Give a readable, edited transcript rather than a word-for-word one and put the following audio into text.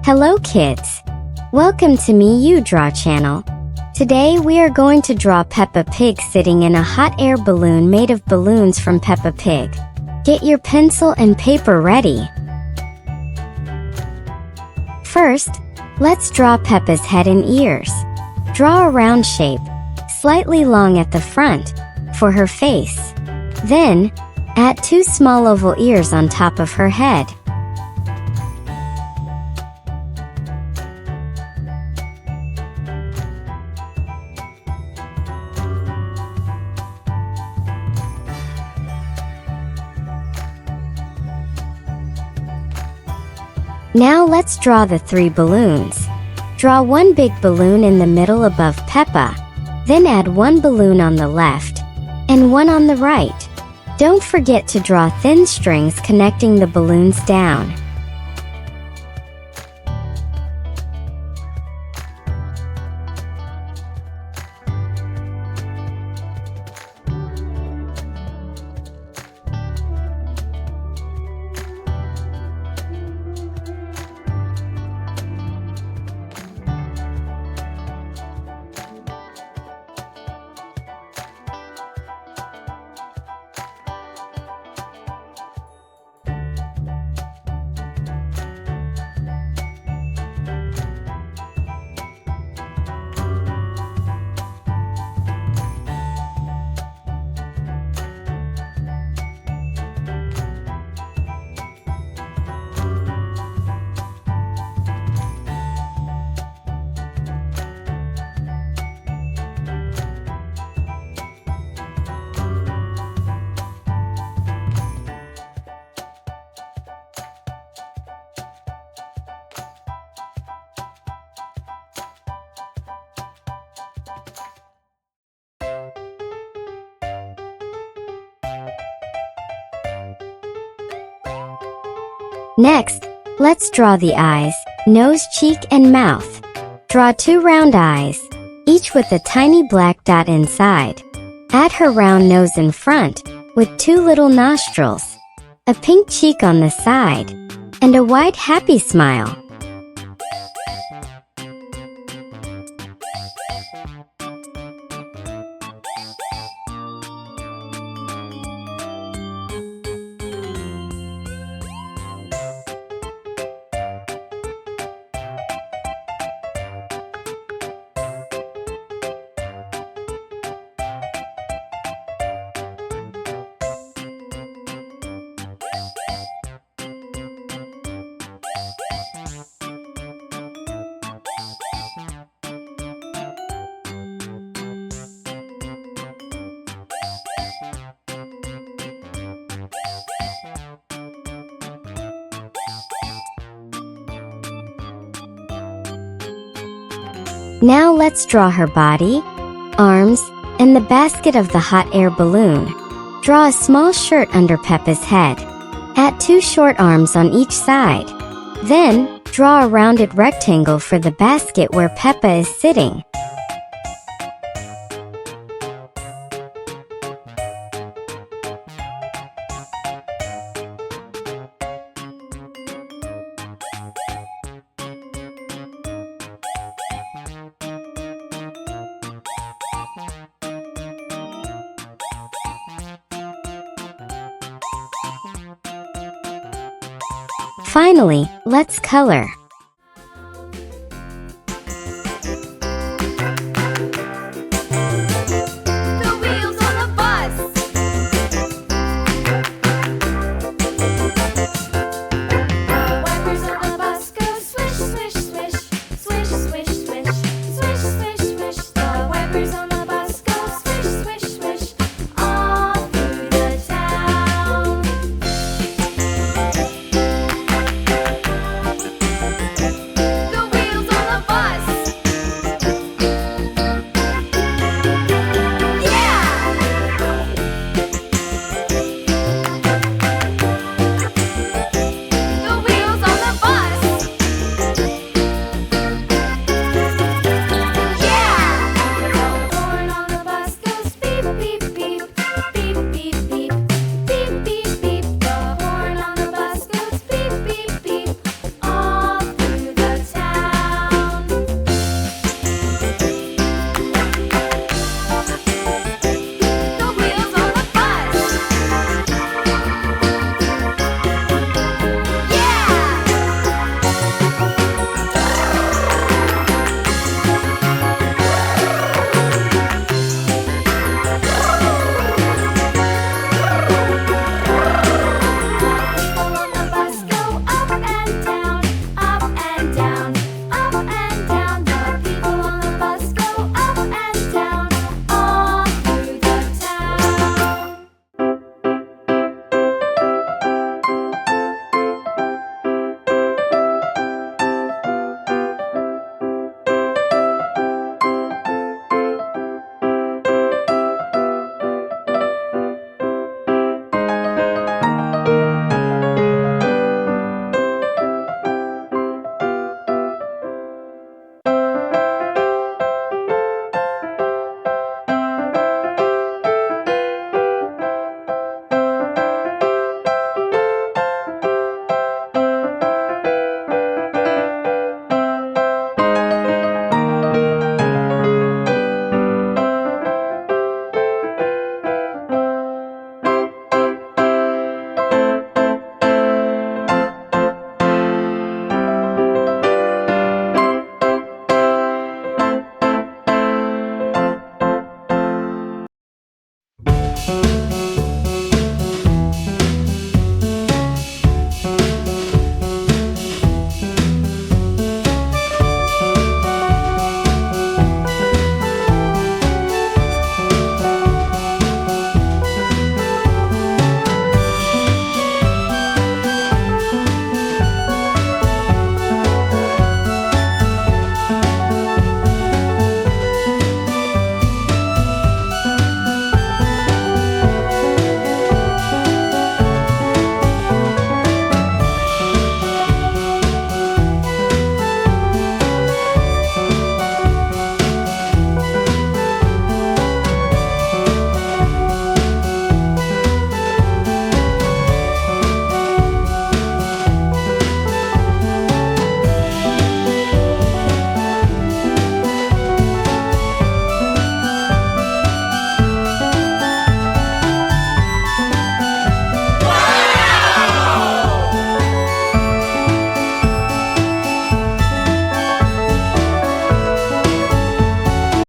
Hello kids! Welcome to Me You Draw channel. Today we are going to draw Peppa Pig sitting in a hot air balloon made of balloons from Peppa Pig. Get your pencil and paper ready. First, let's draw Peppa's head and ears. Draw a round shape, slightly long at the front, for her face. Then, add 2 small oval ears on top of her head. Now let's draw the 3 balloons. Draw 1 big balloon in the middle above Peppa, then add 1 balloon on the left, and 1 on the right. Don't forget to draw thin strings connecting the balloons down. Next, let's draw the eyes, nose, cheek, and mouth. Draw 2 round eyes, each with a tiny black dot inside. Add her round nose in front, with 2 little nostrils, a pink cheek on the side, and a wide happy smile. Now let's draw her body, arms, and the basket of the hot air balloon. Draw a small shirt under Peppa's head. Add 2 short arms on each side. Then, draw a rounded rectangle for the basket where Peppa is sitting. Finally, let's color.